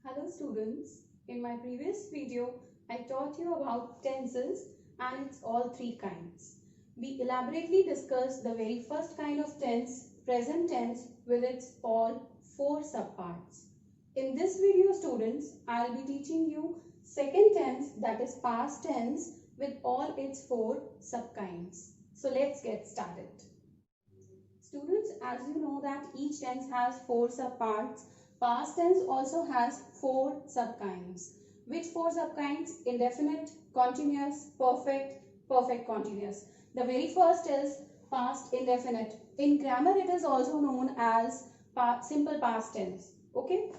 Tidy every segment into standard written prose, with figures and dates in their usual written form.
Hello students, in my previous video I taught you about tenses and its all three kinds. We elaborately discussed the very first kind of tense, present tense, with its all four subparts. In this video students, I will be teaching you second tense, that is past tense, with all its four subkinds. So let's get started. Students, as you know that each tense has four subparts, past tense also has four subkinds. Which four subkinds? Indefinite, continuous, perfect, perfect continuous. The very first is past indefinite. In grammar it is also known as simple past tense. Okay.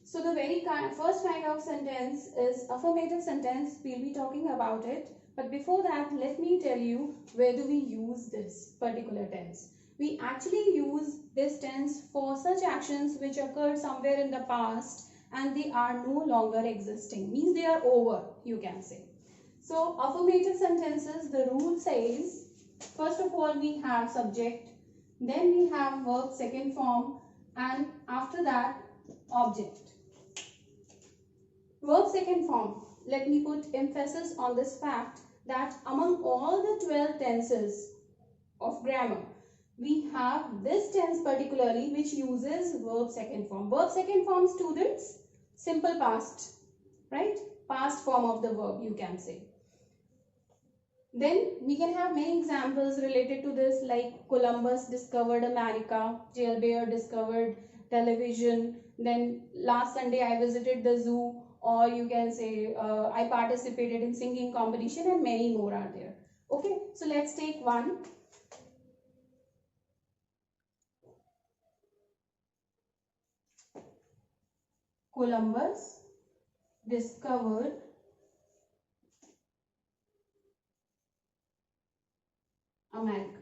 So the very first kind of sentence is affirmative sentence. We'll be talking about it. But before that, let me tell you where do we use this particular tense. We actually use this tense for such actions which occurred somewhere in the past and they are no longer existing. Means they are over, you can say. So affirmative sentences, the rule says, first of all we have subject, then we have verb second form, and after that object. Verb second form, let me put emphasis on this fact that among all the 12 tenses of grammar, we have this tense particularly which uses verb second form. Verb second form, students, simple past, right? Past form of the verb, you can say. Then we can have many examples related to this, like Columbus discovered America, Jailbird discovered television, then last Sunday I visited the zoo, or you can say I participated in singing competition, and many more are there. Okay, so let's take one. Columbus discovered America.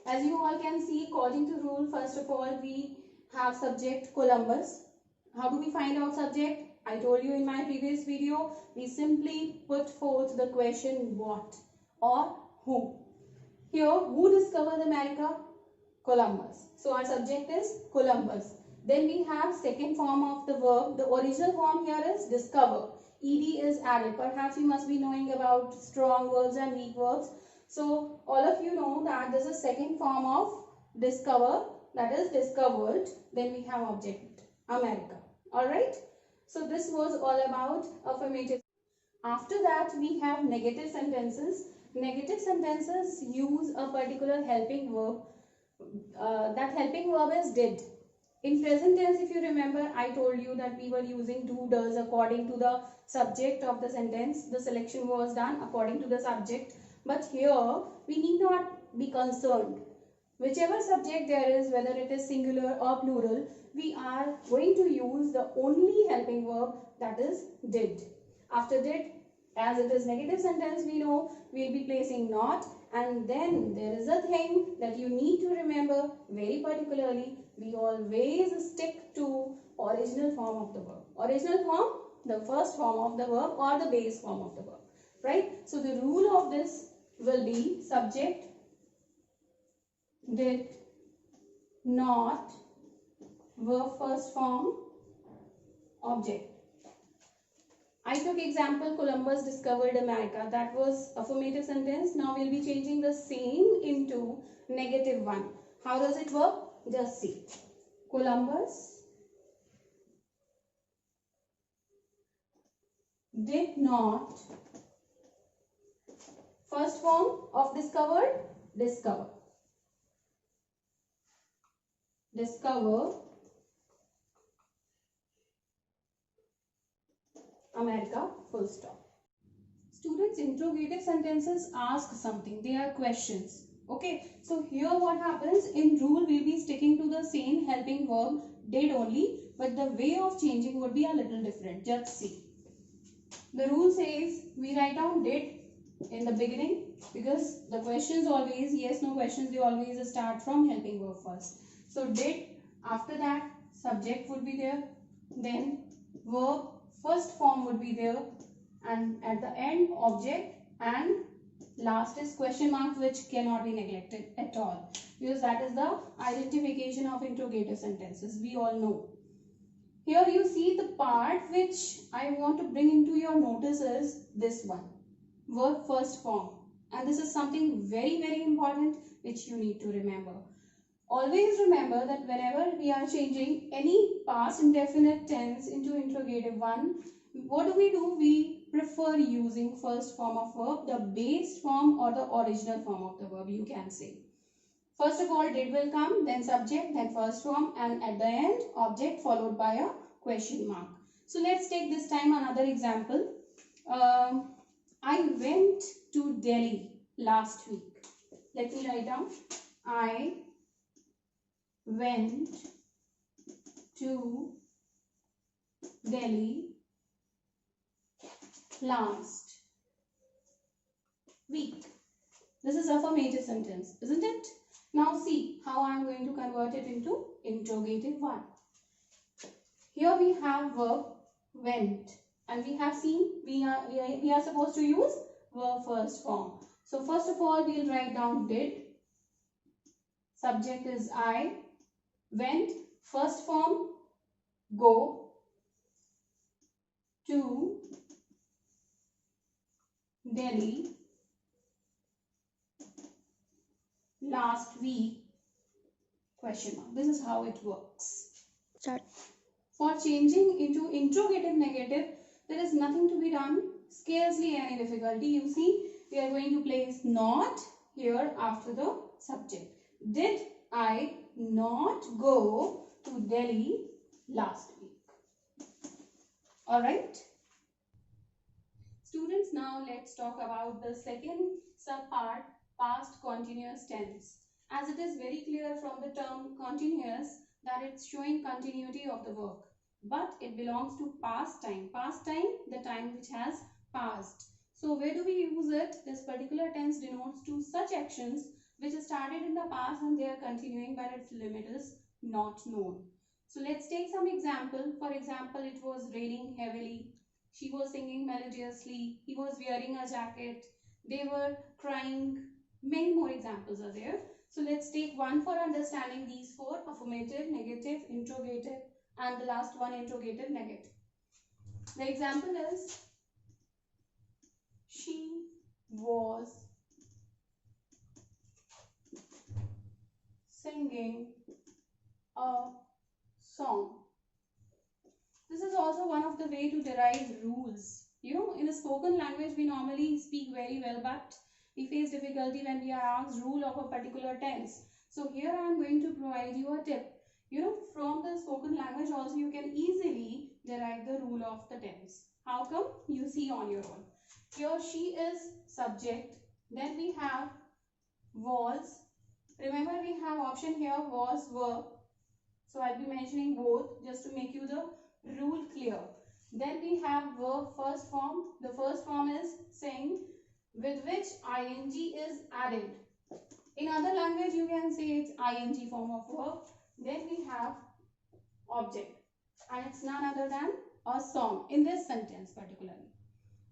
As you all can see, according to rule, first of all we have subject Columbus. How do we find out subject? I told you in my previous video, we simply put forth the question what or who. Here, who discovered America? Columbus. So our subject is Columbus. Then we have second form of the verb. The original form here is discover. Ed is added. Perhaps you must be knowing about strong verbs and weak verbs. So all of you know that this is second form of discover, that is discovered. Then we have object, America. Alright. So this was all about affirmative. After that we have negative sentences. Negative sentences use a particular helping verb. That helping verb is did. In present tense, if you remember, I told you that we were using do, does according to the subject of the sentence. The selection was done according to the subject. But here, we need not be concerned. Whichever subject there is, whether it is singular or plural, we are going to use the only helping verb, that is did. After did, as it is negative sentence, we know we will be placing not, and then there is a thing that you need to remember very particularly. We always stick to original form of the verb. Original form, the first form of the verb or the base form of the verb, right? So the rule of this will be subject, did, not, verb first form, object. I took example Columbus discovered America. That was affirmative sentence. Now we'll be changing the same into negative one. How does it work? Just see. Columbus did not. First form of discovered, discover. Discover America, full stop. Students, interrogative sentences ask something. They are questions. Okay, so here what happens, in rule we'll be sticking to the same helping verb did only, but the way of changing would be a little different. Just see. The rule says we write down did in the beginning because the questions always, yes, no questions, they always start from helping verb first. So did, after that subject would be there, then verb first form would be there, and at the end object, and last is question mark, which cannot be neglected at all because that is the identification of interrogative sentences. We all know. Here you see the part which I want to bring into your notice is this one, verb first form. And this is something very, very important which you need to remember. Always remember that whenever we are changing any past indefinite tense into interrogative one, what do? We prefer using first form of verb, the base form or the original form of the verb, you can say. First of all, did will come, then subject, then first form, and at the end, object followed by a question mark. So let's take this time another example. I went to Delhi last week. Let me write down. I went to Delhi last week. This is affirmative sentence, isn't it? Now see how I am going to convert it into interrogative one. Here we have verb went, and we have seen we are supposed to use verb first form. So first of all, we will write down did. Subject is I. Went, first form go to Delhi last week, question mark. This is how it works. Start. For changing into interrogative negative, there is nothing to be done, scarcely any difficulty. You see, we are going to place not here after the subject. Did I not go to Delhi last week? Alright. Students, now let's talk about the second subpart, past continuous tense. As it is very clear from the term continuous that it's showing continuity of the work, but it belongs to past time. Past time, the time which has passed. So where do we use it? This particular tense denotes to such actions which started in the past and they are continuing, but its limit is not known. So let's take some example. For example, it was raining heavily. She was singing melodiously. He was wearing a jacket. They were crying. Many more examples are there. So let's take one for understanding these four: affirmative, negative, interrogative, and the last one, interrogative negative. The example is she was singing a song. This is also one of the way to derive rules. You know, in a spoken language, we normally speak very well, but we face difficulty when we are asked rule of a particular tense. So here I am going to provide you a tip. You know, from the spoken language also you can easily derive the rule of the tense. How come? You see on your own. Here she is subject. Then we have was. Remember we have option here was, were. So I'll be mentioning both just to make you the rule clear. Then we have verb first form. The first form is sing, with which ing is added. In other language you can say it's ing form of verb. Then we have object, and it's none other than a song in this sentence particularly.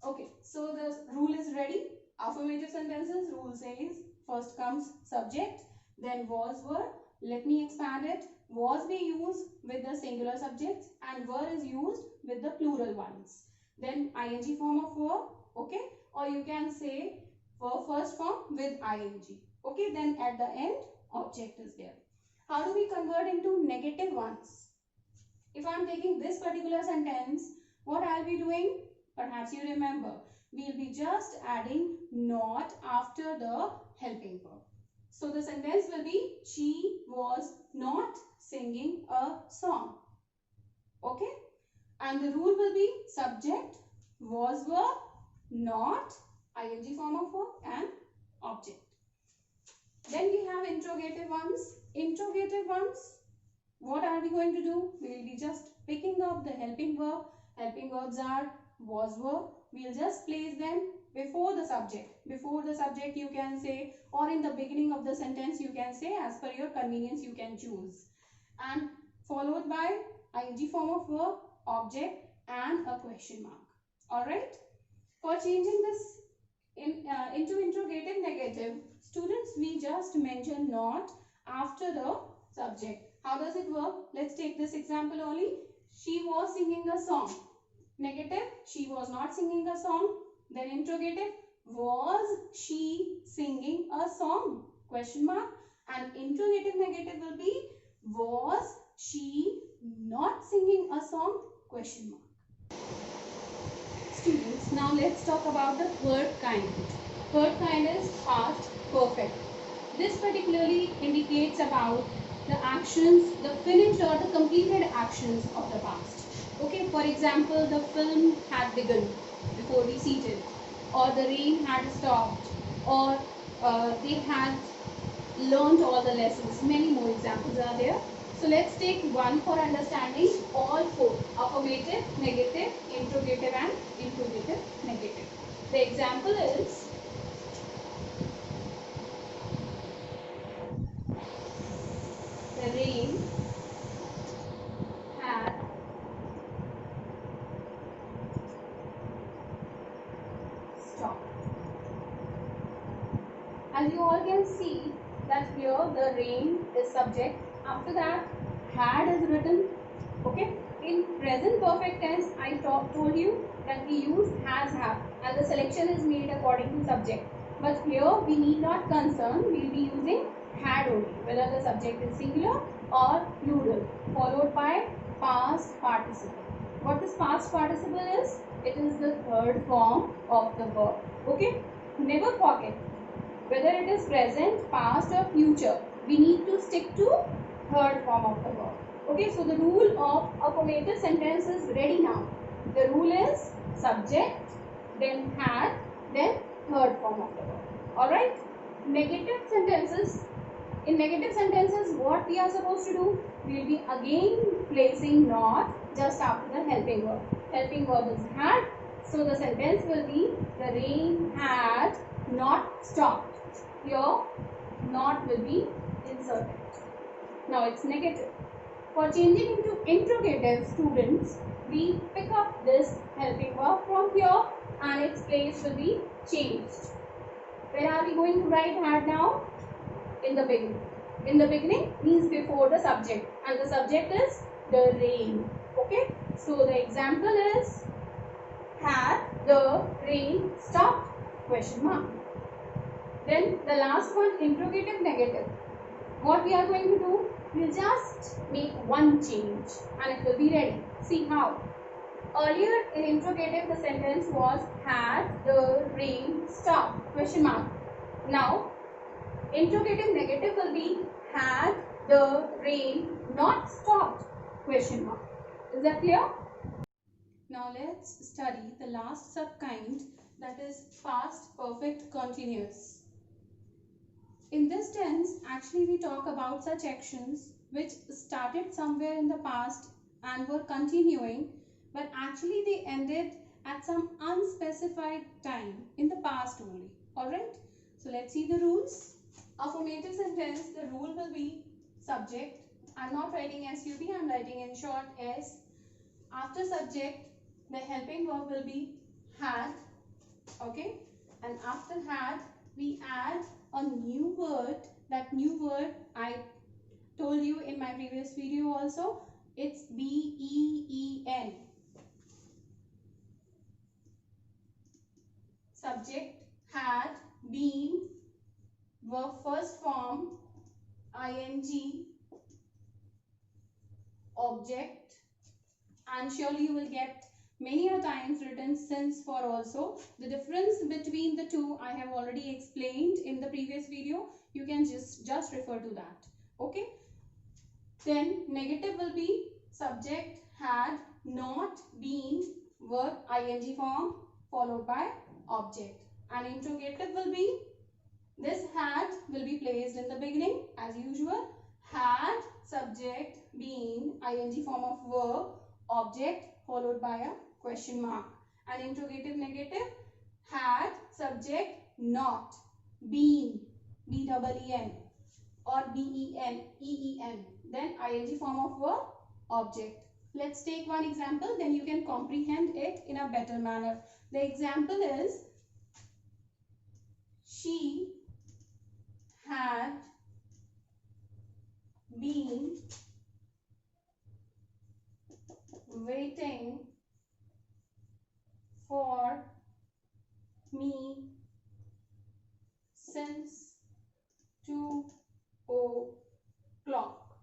Okay, so the rule is ready. Affirmative sentences, rule says first comes subject, then was, were. Let me expand it. Was be used with the singular subjects and were is used with the plural ones. Then ing form of verb, okay, or you can say verb first form with ing, okay. Then at the end object is there. How do we convert into negative ones? If I am taking this particular sentence, what I'll be doing? Perhaps you remember, we'll be just adding not after the helping verb. So the sentence will be she was not singing a song. Okay? And the rule will be subject, was, were, not, ing form of verb, and object. Then we have interrogative ones. Interrogative ones, what are we going to do? We will be just picking up the helping verb. Helping verbs are was, were. We will just place them before the subject. Before the subject you can say, or in the beginning of the sentence you can say, as per your convenience you can choose. And followed by ing form of verb, object, and a question mark. Alright? For changing this into interrogative negative, students, we just mention not after the subject. How does it work? Let's take this example only. she was singing a song. Negative, she was not singing a song. Then interrogative, was she singing a song? Question mark. And interrogative negative will be, was she not singing a song? Question mark. Students, now let's talk about the third kind. Third kind is past perfect. This particularly indicates about the actions, the finished or the completed actions of the past. Okay, for example, the film had begun before we seated, or the rain had stopped, or they had learned all the lessons. Many more examples are there. So let's take one for understanding all four: affirmative, negative, interrogative and interrogative negative. The example is, the rain had stopped. As you all can see that here the rain is subject. After that, had is written. Okay. In present perfect tense, I told you that we use has, have, and the selection is made according to subject. But here we need not concern. We will be using had only, whether the subject is singular or plural, followed by past participle. What this past participle is? It is the third form of the verb. Okay. Never forget, whether it is present, past or future, we need to stick to third form of the verb. Okay, so the rule of affirmative sentence is ready now. The rule is subject, then had, then third form of the verb. Alright? Negative sentences. In negative sentences, what we are supposed to do? We will be again placing not just after the helping verb. Helping verb is had. So the sentence will be, the rain had not stopped. Here, not will be inserted. Now it's negative. For changing into interrogative, students, we pick up this helping verb from here and its place will be changed. Where are we going to write had now? In the beginning. In the beginning means before the subject, and the subject is the rain. Okay. So the example is, had the rain stopped? Question mark. Then the last one, interrogative negative. What we are going to do? We'll just make one change and it will be ready. See how. Earlier in interrogative the sentence was, had the rain stopped? Question mark. Now interrogative negative will be, had the rain not stopped? Question mark. Is that clear? Now let's study the last subkind, that is past perfect continuous. In this tense, actually we talk about such actions which started somewhere in the past and were continuing, but actually they ended at some unspecified time in the past only. Alright? So let's see the rules. Affirmative sentence, the rule will be subject. I'm not writing SUB, I'm writing in short S. After subject, the helping verb will be had. Okay? And after had, we add a new word. That new word I told you in my previous video also. It's BEEN. Subject, had, been, verb first form, ing, object, and surely you will get many a times written since for also. The difference between the two I have already explained in the previous video. You can just refer to that. Okay. Then negative will be subject, had, not, been, verb ing form followed by object. And interrogative will be, this had will be placed in the beginning as usual. Had, subject, been, ing form of verb, object followed by a question mark. And interrogative negative, had, subject, not, been, B-E-E-N or B-E-N, then ing form of verb, object. Let's take one example, then you can comprehend it in a better manner. The example is, she had been waiting for me since 2 o'clock.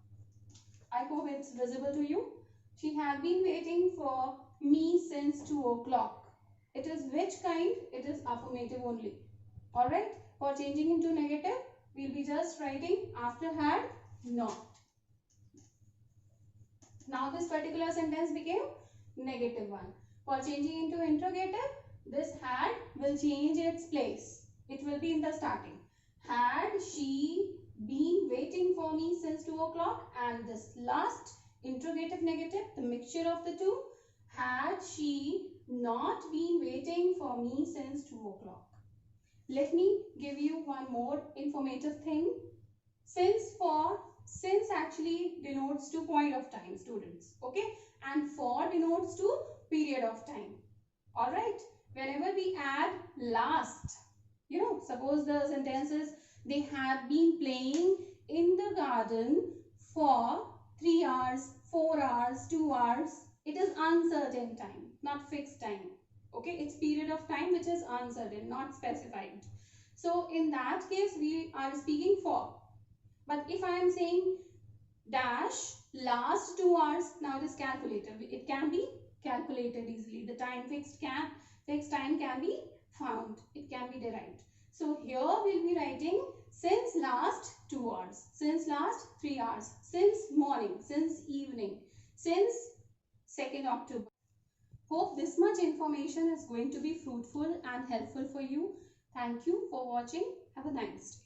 I hope it's visible to you. She had been waiting for me since 2 o'clock. It is which kind? It is affirmative only. Alright. For changing into negative, we'll be just writing after had, not. Now this particular sentence became negative one. For changing into interrogative, this had will change its place. It will be in the starting. Had she been waiting for me since 2 o'clock? And this last interrogative negative, the mixture of the two, had she not been waiting for me since 2 o'clock? Let me give you one more informative thing. Since actually denotes to point of time, students. Okay, and for denotes to period of time. All right. Whenever we add last, suppose the sentences, they have been playing in the garden for 3 hours, 4 hours, 2 hours. It is uncertain time, not fixed time. Okay, it's period of time which is uncertain, not specified. So in that case, we are speaking for. But if I am saying dash last 2 hours, now it is calculated. It can be calculated easily. The time fixed time can be found. It can be derived. So here we'll be writing since last 2 hours, since last 3 hours, since morning, since evening, since 2nd October. Hope this much information is going to be fruitful and helpful for you. Thank you for watching. Have a nice day.